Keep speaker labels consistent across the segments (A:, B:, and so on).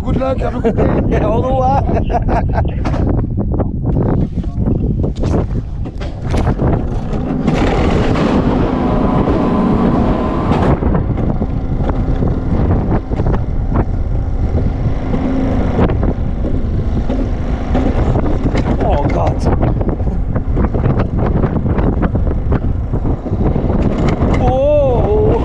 A: good luck, have a good day.
B: Au revoir. Oh Gott. Oh.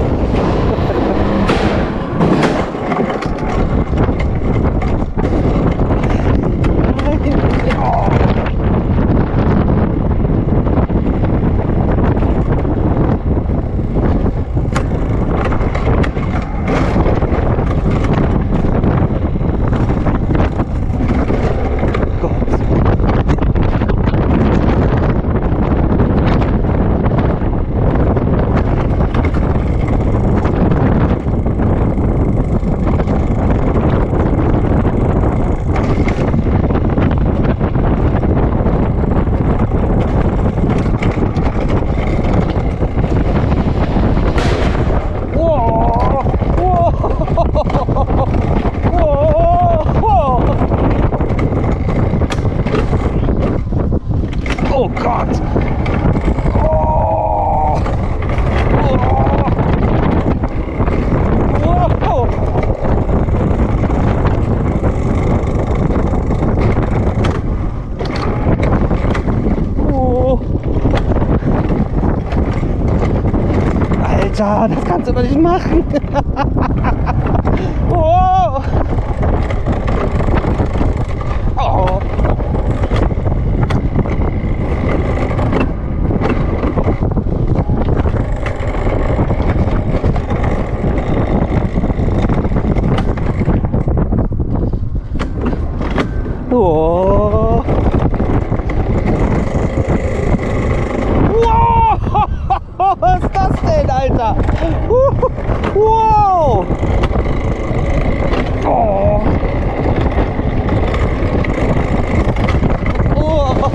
B: Oh Gott! Oh! Oh! Oh! Alter, das kannst du doch nicht machen! Oh! Oh! Oh. Wow! Was ist das denn, Alter? Wow! Oh! Oh!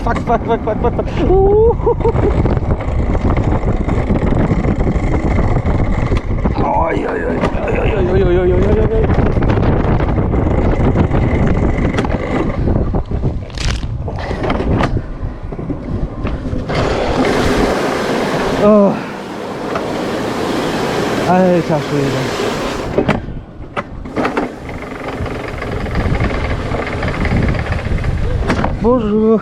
B: Fuck, fuck, fuck, fuck, fuck, fuck. Oi, oi, oi, oi, oi, oi, oi, oi, oi. Oh. Alter Schwede. Bonjour.